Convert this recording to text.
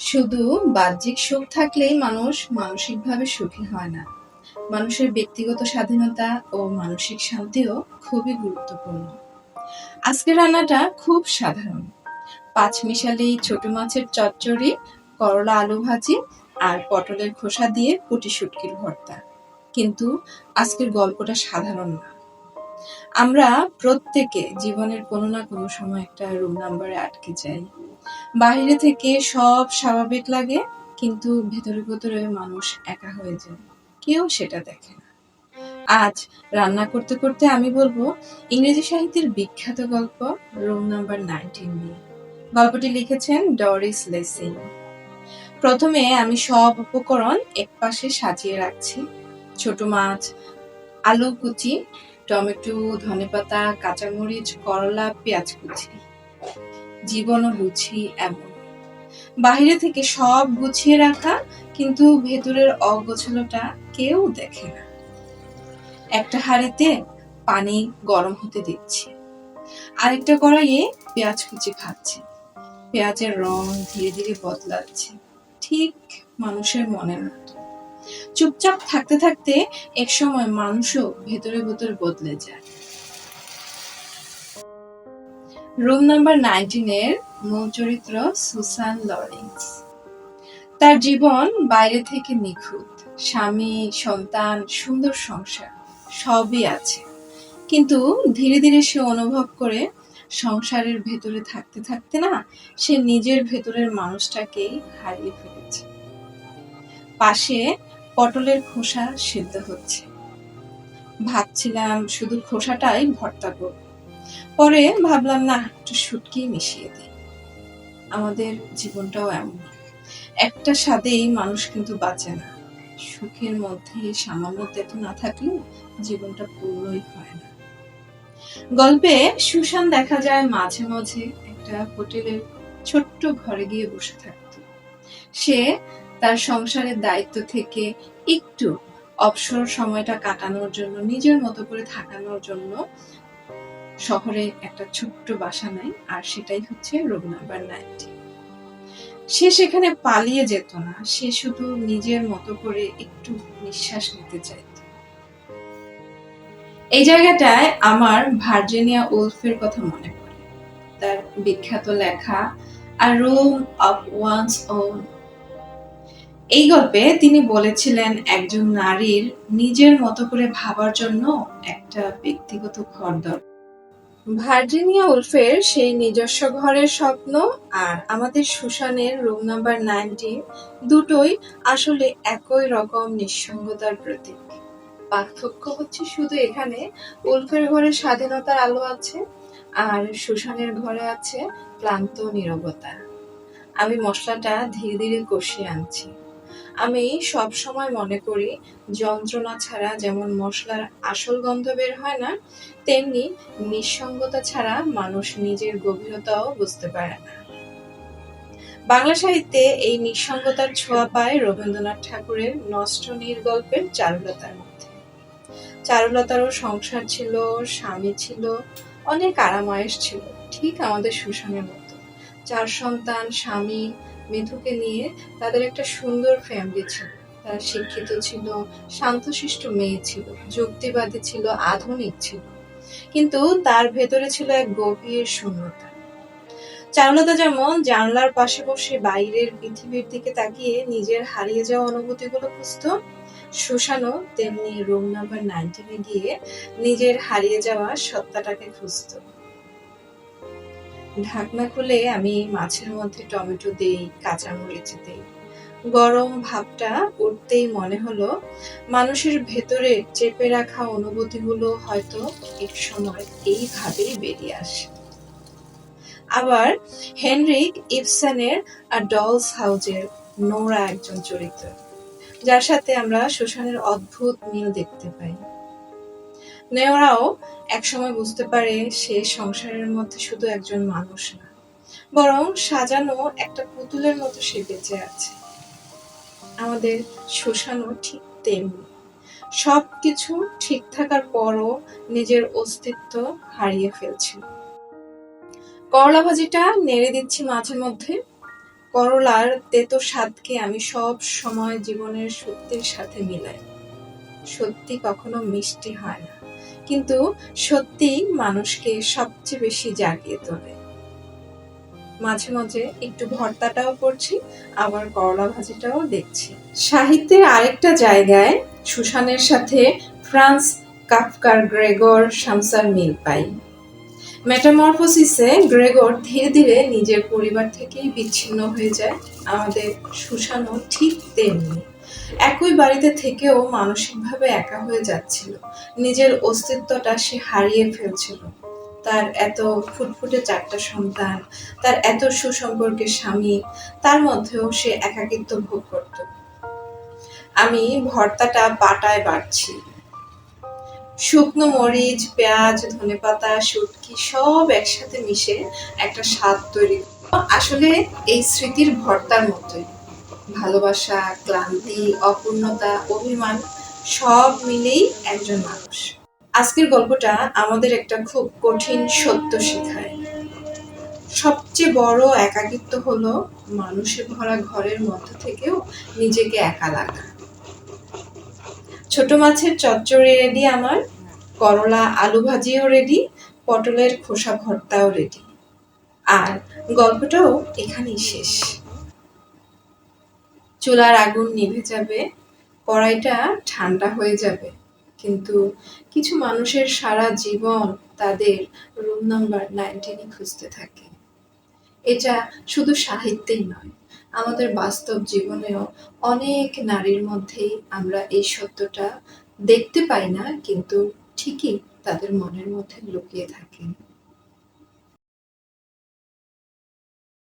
শুধু বাহ্যিক সুখ থাকলেই মানুষ মানসিকভাবে সুখী হয় না। মানুষের ব্যক্তিগত স্বাধীনতা ও মানসিক শান্তিও খুবই গুরুত্বপূর্ণ। আজকের রান্নাটা খুব সাধারণ। পাঁচমিশালি ছোট মাছের চচ্চড়ি, করলা আলু ভাজি আর পটলের খোসা দিয়ে পুঁটি শুটকির ভর্তা। কিন্তু আজকের গল্পটা সাধারণ না। আমরা প্রত্যেকে জীবনের কোনো না কোনো সময় একটা রুম নাম্বারে আটকে যাই। বাইরে থেকে সব স্বাভাবিক লাগে, কিন্তু ভেতরে ভেতরে মানুষ একা হয়ে যায়। কেউ সেটা দেখে না। আজ রান্না করতে করতে আমি বলবো ইংরেজি সাহিত্যের বিখ্যাত গল্প রুম নাম্বার 19 নিয়ে। গল্পটি লিখেছেন ডরিস লেসিং। প্রথমে আমি সব উপকরণ একপাশে সাজিয়ে রাখছি। ছোট মাছ, আলু কুচি, টমেটো, ধনেপাতা, কাঁচামরিচ, করলা, পেঁয়াজ কুচি। জীবনও বুঝি এমন, বাইরে থেকে সব গুছিয়ে রাখা, কিন্তু ভেতরের অগোছালোটা কেউ দেখে না। একটা হাঁড়িতে পানি গরম হতে দিচ্ছি, আরেকটা কড়াইয়ে পেঁয়াজ কুচি খাচ্ছি। পেঁয়াজের রং ধীরে ধীরে বদলাচ্ছে, ঠিক মানুষের মনের মতো। চুপচাপ থাকতে থাকতে এক সময় মানুষও ভেতরে ভেতরে বদলে যায়। রুম নাম্বার 19 এর মূল চরিত্র সুসান লরেন্স। তার জীবন বাইরে থেকে নিখুঁত, স্বামী, সন্তান, সুন্দর সংসার সবই আছে, কিন্তু ধীরে ধীরে সে অনুভব করে সংসারের ভেতরে থাকতে থাকতে না, সে নিজের ভেতরের মানুষটাকেই হারিয়ে ফেলেছে। পাশে পটলের খোসা সিদ্ধ হচ্ছে, ভাবছিলাম শুধু খোসাটাই ভর্তা করব। পরে ভাবলাম না, একটু শুটকি মিশিয়ে দিই। আমাদের জীবনটাও এমন, একটা স্বাদেই মানুষ কিন্তু বাঁচে না। সুখের মধ্যে সামান্য তেতো না থাকলে জীবনটা পূর্ণই হয় না। গল্পে সুশান দেখা যায় মাঝে মাঝে একটা হোটেলের ছোট্ট ঘরে গিয়ে বসে থাকত। সে তার সংসারের দায়িত্ব থেকে একটু অবসর সময়টা কাটানোর জন্য, নিজের মতো করে থাকানোর জন্য শহরে একটা ছোট্ট বাসা নেয়, আর সেটাই হচ্ছে রুম নাম্বার 19। সে সেখানে পালিয়ে যেত না, সে শুধু নিজের মতো করে একটু নিঃশ্বাস নিতে চাইত। এই জায়গাটায় আমার ভার্জিনিয়া উলফের কথা মনে পড়ে। তার বিখ্যাত লেখা আ রুম অফ ওয়ান্স ওন। এই গল্পে তিনি বলেছিলেন একজন নারীর নিজের মতো করে ভাবার জন্য একটা ব্যক্তিগত ঘর দরকার। ভার্জিনিয়া উলফের সেই নিজস্ব ঘরের স্বপ্ন আর আমাদের সুশানের রুম নাম্বার 19 দুটোই আসলে একই রকম নিঃসঙ্গতার প্রতীক। পার্থক্য হচ্ছে শুধু এখানে উলফের ঘরে স্বাধীনতার আলো আছে, আর সুশানের ঘরে আছে ক্লান্ত নীরবতা। আমি মশলাটা ধীরে ধীরে কষিয়ে আনছি। আমি সব সময় মনে করি যন্ত্রণা ছাড়া যেমন মশলার আসল গন্ধ বের হয় না, তেমনি নিঃসঙ্গতা ছাড়া মানুষ নিজের গভীরতাও বুঝতে পারে না। বাংলা সাহিত্যে এই নিঃসঙ্গতার ছোঁয়া পায় রবীন্দ্রনাথ ঠাকুরের নষ্ট নীর গল্পের চারুলতার মধ্যে। চারুলতারও সংসার ছিল, স্বামী ছিল, অনেক আরাম-আয়েশ ছিল, ঠিক আমাদের সুশানের মতো। 4 সন্তান, স্বামী, মিঠুকে নিয়ে তাদের একটা সুন্দর ফ্যামিলি ছিল। তারা শিক্ষিত ছিল, শান্তশিষ্ট মেয়ে ছিল, যুক্তিবাদী ছিল, আধুনিক ছিল। কিন্তু তার ভেতরে ছিল এক গভীর শূন্যতা। চারুলতা যেমন জানলার পাশে বসে বাইরের পৃথিবীর দিকে তাকিয়ে নিজের হারিয়ে যাওয়া অনুভূতিগুলো খুঁজত, সুশানও তেমনি রুম নাম্বার 19 এ গিয়ে নিজের হারিয়ে যাওয়া সত্তাটাকে খুঁজত। ঢাকনা খুলে আমি মাছের মধ্যে টমেটো দেই, কাঁচামরিচ দেই। গরম ভাবটা উঠতেই মনে হলো মানুষের ভেতরে চেপে রাখা অনুভূতিগুলো হয়তো এক সময় এইভাবেই বেরিয়ে আসে। আবার হেনরিক ইবসেনের আ ডলস হাউজের নোরা একজন চরিত্র, যার সাথে আমরা সুশানের অদ্ভুত মিল দেখতে পাই। নেওরাও একসময় বুঝতে পারে সে সংসারের মধ্যে শুধু একজন মানুষ না, বরং সাজানো একটা পুতুলের মতো সে বেঁচে আছে। আমাদের সুশানও ঠিক তেমনি, সবকিছু ঠিক থাকার পরও নিজের অস্তিত্ব হারিয়ে ফেলছিল। করলা ভাজিটা নেড়ে দিচ্ছি মাঝে মধ্যে, করলার তেতো স্বাদকে আমি সব সময় জীবনের সত্যির সাথে মিলাই। সত্যি কখনো মিষ্টি হয় না, কিন্তু সত্যি মানুষকে সবচেয়ে বেশি জাগিয়ে তোলে। মাঝে মাঝে একটু ভর্তাটাও করছি, আবার করলা ভাজিটাও দেখছি। সাহিত্যের আরেকটা জায়গায় সুসানের সাথে ফ্রান্স কাফকার গ্রেগর সামসার মিল পাই। মেটামরফোসিসে গ্রেগর ধীরে ধীরে নিজের পরিবার থেকেই বিচ্ছিন্ন হয়ে যায়। আমাদের সুসানও ঠিক তেমনি। একই বাড়িতে থেকেও মানসিকভাবে একা হয়ে যাচ্ছিল। নিজের অস্তিত্বটা সে হারিয়ে ফেলছিল। তার এত ফুটফুটে 4টা সন্তান, তার এত সুসম্পর্কের স্বামী, তার মধ্যেও সে একাকিত্ব ভোগ করত। আমি ভর্তাটা পাটায় বাটছি। শুকনো মরিচ, পেঁয়াজ, ধনেপাতা, শুটকি সব একসাথে মিশে একটা স্বাদ তৈরি। আসলে এই স্মৃতির ভর্তার মতোই ভালোবাসা, ক্লান্তি, অপূর্ণতা, অভিমান সব মিলেই একজন মানুষ। আজকের গল্পটা আমাদের একটা খুব কঠিন সত্য শেখায়। সবচেয়ে বড় একাকিত্ব হলো মানুষে ভরা ঘরের মধ্যে থেকেও নিজেকে একা লাগা। ছোট মাছের চচ্চড়ি রেডি আমার, করলা আলু ভাজিও রেডি, পটলের খোসা ভর্তাও রেডি। আর গল্পটাও এখানেই শেষ। চুলার আগুন নিভে যাবে, কড়াইটা ঠান্ডা হয়ে যাবে, কিন্তু কিছু মানুষের সারা জীবন তাদের রুম নাম্বার 19 খুঁজতে থাকে। এটা শুধু সাহিত্যেই নয়, আমাদের বাস্তব জীবনেও অনেক নারীর মধ্যেই আমরা এই সত্যটা দেখতে পাই না, কিন্তু ঠিকই তাদের মনের মধ্যে লুকিয়ে থাকে।